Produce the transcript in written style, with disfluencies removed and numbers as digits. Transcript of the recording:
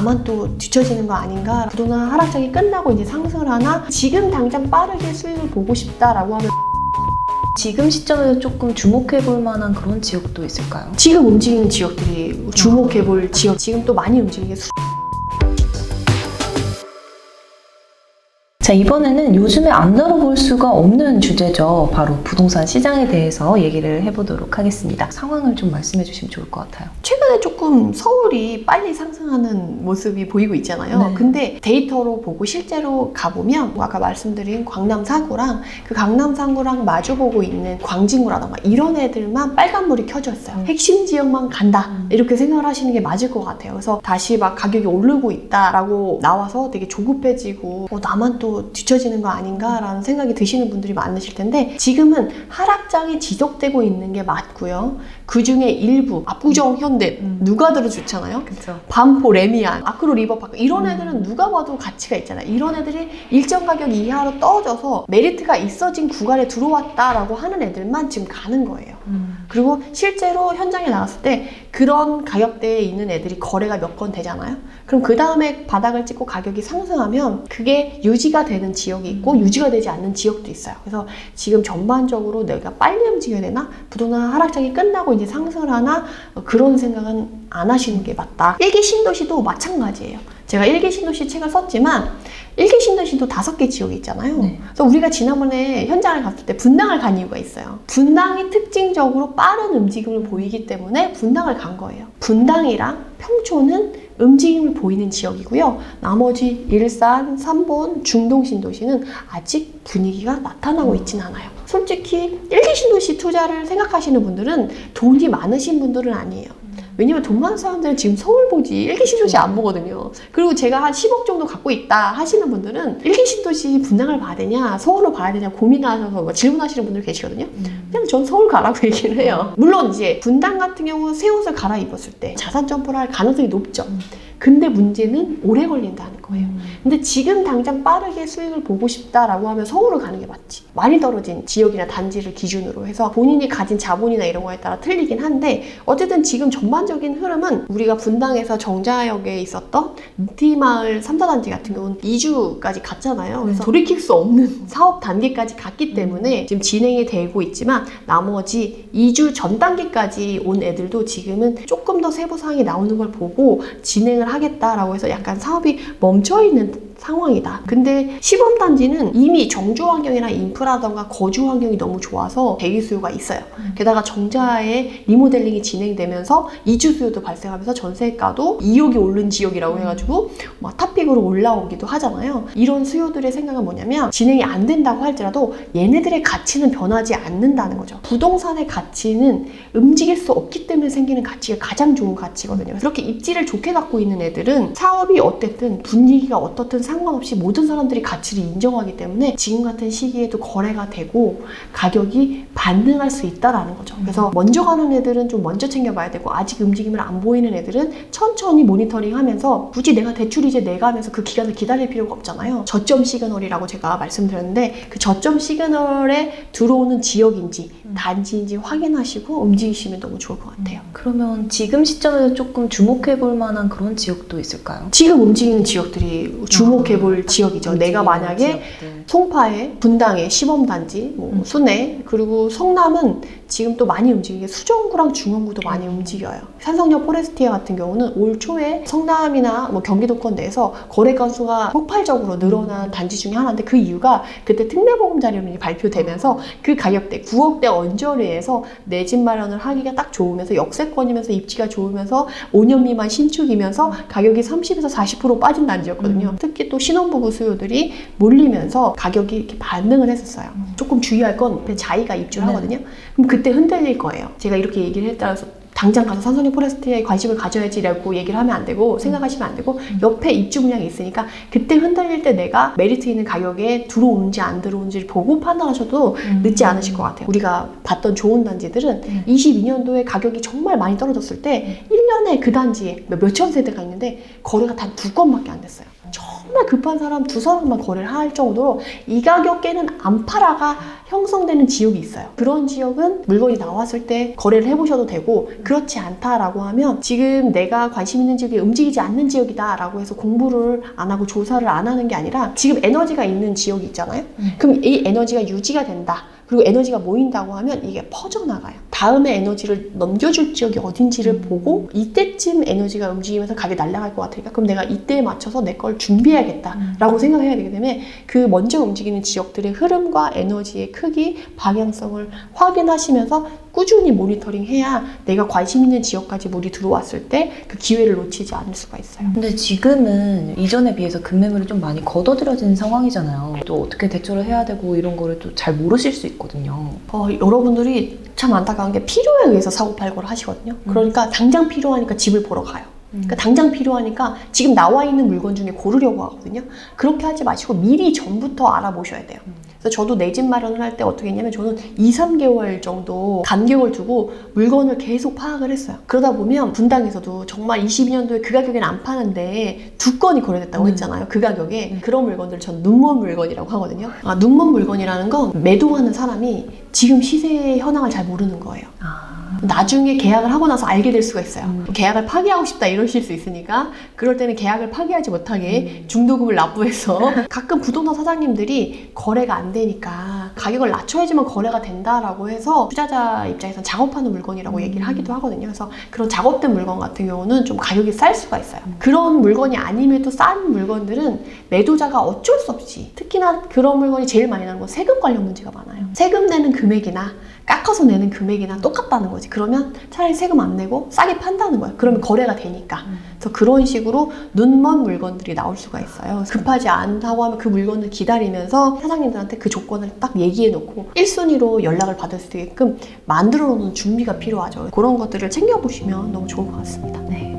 나만 또 뒤처지는 거 아닌가, 부동산 하락장이 끝나고 이제 상승을 하나, 지금 당장 빠르게 수익을 보고 싶다라고 하면 지금 시점에서 조금 주목해 볼 만한 그런 지역도 있을까요? 지금 움직이는 지역들이 주목해 볼 지역, 지금 또 많이 움직이는 게 자, 이번에는 요즘에 안 다뤄볼 수가 없는 주제죠. 바로 부동산 시장에 대해서 얘기를 해보도록 하겠습니다. 상황을 좀 말씀해 주시면 좋을 것 같아요. 최근에 조금 서울이 빨리 상승하는 모습이 보이고 있잖아요. 네. 근데 데이터로 보고 실제로 가보면 아까 말씀드린 강남 4구랑 그 강남 3구랑 마주보고 있는 광진구라던가 이런 애들만 빨간불이 켜져 있어요. 핵심 지역만 간다 이렇게 생각을 하시는 게 맞을 것 같아요. 그래서 다시 막 가격이 오르고 있다라고 나와서 되게 조급해지고 나만 또 뒤처지는 거 아닌가 라는 생각이 드시는 분들이 많으실 텐데, 지금은 하락장이 지속되고 있는 게 맞고요. 그 중에 일부 압구정, 현대 누가 들어도 좋잖아요. 그렇죠. 반포, 레미안, 아크로, 리버파크 이런 애들은 누가 봐도 가치가 있잖아요. 이런 애들이 일정 가격 이하로 떨어져서 메리트가 있어진 구간에 들어왔다라고 하는 애들만 지금 가는 거예요. 그리고 실제로 현장에 나갔을 때 그런 가격대에 있는 애들이 거래가 몇 건 되잖아요. 그럼 그 다음에 바닥을 찍고 가격이 상승하면 그게 유지가 되는 지역이 있고 유지가 되지 않는 지역도 있어요. 그래서 지금 전반적으로 내가 빨리 움직여야 되나? 부동산 하락장이 끝나고 이제 상승을 하나? 그런 생각은 안 하시는 게 맞다. 일기 신도시도 마찬가지예요. 제가 일기 신도시 책을 썼지만 일기 신도시도 5개 지역이 있잖아요. 네. 그래서 우리가 지난번에 현장을 갔을 때 분당을 간 이유가 있어요. 분당이 특징적으로 빠른 움직임을 보이기 때문에 분당을 간 거예요. 분당이랑 평촌은 움직임을 보이는 지역이고요. 나머지 일산, 삼본, 중동 신도시는 아직 분위기가 나타나고 있진 않아요. 솔직히 일기 신도시 투자를 생각하시는 분들은 돈이 많으신 분들은 아니에요. 왜냐면 돈 많은 사람들은 지금 서울 보지 일기 신도시 안 보거든요. 그리고 제가 한 10억 정도 갖고 있다 하시는 분들은 일기 신도시 분당을 봐야 되냐 서울로 봐야 되냐 고민하셔서 질문하시는 분들 계시거든요. 그냥 전 서울 가라고 얘기를 해요. 물론 이제 분당 같은 경우 새 옷을 갈아입었을 때 자산 점프를 할 가능성이 높죠. 근데 문제는 오래 걸린다는 거예요. 근데 지금 당장 빠르게 수익을 보고 싶다라고 하면 서울을 가는 게 맞지. 많이 떨어진 지역이나 단지를 기준으로 해서 본인이 가진 자본이나 이런 거에 따라 틀리긴 한데, 어쨌든 지금 전반적인 흐름은 우리가 분당에서 정자역에 있었던 늑티마을 3사단지 같은 경우는 2주까지 갔잖아요. 그래서 돌이킬 수 없는 사업 단계까지 갔기 때문에 지금 진행이 되고 있지만, 나머지 2주 전 단계까지 온 애들도 지금은 조금 더 세부 사항이 나오는 걸 보고 진행을 하겠다라고 해서 약간 사업이 멈춰있는 상황이다. 근데 시범단지는 이미 정주 환경이나 인프라던가 거주 환경이 너무 좋아서 대기 수요가 있어요. 게다가 정자의 리모델링이 진행되면서 이주 수요도 발생하면서 전세가도 2억이 오른 지역이라고 해가지고 막 탑픽으로 올라오기도 하잖아요. 이런 수요들의 생각은 뭐냐면, 진행이 안 된다고 할지라도 얘네들의 가치는 변하지 않는다는 거죠. 부동산의 가치는 움직일 수 없기 때문에 생기는 가치가 가장 좋은 가치거든요. 그렇게 입지를 좋게 갖고 있는 애들은 사업이 어땠든 분위기가 어떻든 상관없이 모든 사람들이 가치를 인정하기 때문에 지금 같은 시기에도 거래가 되고 가격이 반등할 수 있다라는 거죠. 그래서 먼저 가는 애들은 좀 먼저 챙겨봐야 되고, 아직 움직임을 안 보이는 애들은 천천히 모니터링 하면서, 굳이 내가 대출 이제 내가면서 그 기간을 기다릴 필요가 없잖아요. 저점 시그널이라고 제가 말씀드렸는데, 그 저점 시그널에 들어오는 지역인지 단지인지 확인하시고 움직이시면 너무 좋을 것 같아요. 그러면 지금 시점에서 조금 주목해 볼 만한 그런 지역도 있을까요? 지금 움직이는 지역들이 주목해볼 지역이죠. 내가 만약에 지역들. 송파에, 분당에 시범단지, 순회, 그리고 성남은 지금 또 많이 움직이게 수정구랑 중원구도 많이 움직여요. 산성역 포레스티아 같은 경우는 올 초에 성남이나 경기도권 내에서 거래 건수가 폭발적으로 늘어난 단지 중에 하나인데, 그 이유가 그때 특례보금자료론이 발표되면서 그 가격대 9억대 언저리에서 내 집 마련을 하기가 딱 좋으면서 역세권이면서 입지가 좋으면서 5년 미만 신축이면서 가격이 30에서 40% 빠진 단지였거든요. 특히 또 신혼부부 수요들이 몰리면서 가격이 이렇게 반등을 했었어요. 조금 주의할 건 자이가 입주를 하거든요. 그럼 그때 흔들릴 거예요. 제가 이렇게 얘기를 했다라서 당장 가서 산성역 포레스트에 관심을 가져야지라고 얘기를 하면 안 되고, 생각하시면 안 되고, 옆에 입주 물량이 있으니까 그때 흔들릴 때 내가 메리트 있는 가격에 들어오는지 안 들어오는지를 보고 판단하셔도 늦지 않으실 것 같아요. 우리가 봤던 좋은 단지들은 22년도에 가격이 정말 많이 떨어졌을 때 1년에 그 단지에 몇천 세대가 있는데 거래가 단 2건밖에 안 됐어요. 정말 급한 사람 2사람만 거래를 할 정도로 이 가격대는 안 팔아가 형성되는 지역이 있어요. 그런 지역은 물건이 나왔을 때 거래를 해보셔도 되고, 그 그렇지 않다라고 하면 지금 내가 관심 있는 지역이 움직이지 않는 지역이다 라고 해서 공부를 안 하고 조사를 안 하는 게 아니라 지금 에너지가 있는 지역이 있잖아요. 그럼 이 에너지가 유지가 된다. 그리고 에너지가 모인다고 하면 이게 퍼져나가요. 다음에 에너지를 넘겨줄 지역이 어딘지를 보고 이때쯤 에너지가 움직이면서 가게 날아갈 것 같으니까 그럼 내가 이때에 맞춰서 내 걸 준비해야겠다라고 생각해야 되기 때문에 그 먼저 움직이는 지역들의 흐름과 에너지의 크기, 방향성을 확인하시면서 꾸준히 모니터링해야 내가 관심 있는 지역까지 물이 들어왔을 때 그 기회를 놓치지 않을 수가 있어요. 근데 지금은 이전에 비해서 급매물이 좀 많이 걷어들여진 상황이잖아요. 또 어떻게 대처를 해야 되고 이런 거를 또 잘 모르실 수 있거든요. 여러분들이 참 안타까운 게 필요에 의해서 사고팔고를 하시거든요. 그러니까 당장 필요하니까 집을 보러 가요. 그러니까 당장 필요하니까 지금 나와 있는 물건 중에 고르려고 하거든요. 그렇게 하지 마시고 미리 전부터 알아보셔야 돼요. 그래서 저도 내 집 마련을 할 때 어떻게 했냐면 저는 2-3개월 정도 간격을 두고 물건을 계속 파악을 했어요. 그러다 보면 분당에서도 정말 22년도에 그 가격에는 안 파는데 2건이 거래됐다고 했잖아요. 그 가격에. 그런 물건들을 전 눈먼 물건이라고 하거든요. 눈먼 물건이라는 건 매도하는 사람이 지금 시세 현황을 잘 모르는 거예요. 나중에 계약을 하고 나서 알게 될 수가 있어요. 계약을 파기하고 싶다 이러실 수 있으니까 그럴 때는 계약을 파기하지 못하게 중도금을 납부해서 가끔 부동산 사장님들이 거래가 안 되니까 가격을 낮춰야지만 거래가 된다라고 해서 투자자 입장에서는 작업하는 물건이라고 얘기를 하기도 하거든요. 그래서 그런 작업된 물건 같은 경우는 좀 가격이 쌀 수가 있어요. 그런 물건이 아님에도 싼 물건들은 매도자가 어쩔 수 없이 특히나 그런 물건이 제일 많이 나는 건 세금 관련 문제가 많아요. 세금 내는 금액이나 깎아서 내는 금액이나 똑같다는 거지. 그러면 차라리 세금 안 내고 싸게 판다는 거예요. 그러면 거래가 되니까. 그래서 그런 식으로 눈먼 물건들이 나올 수가 있어요. 급하지 않다고 하면 그 물건을 기다리면서 사장님들한테 그 조건을 딱 얘기해 놓고 1순위로 연락을 받을 수 있게끔 만들어 놓는 준비가 필요하죠. 그런 것들을 챙겨보시면 너무 좋을 것 같습니다. 네.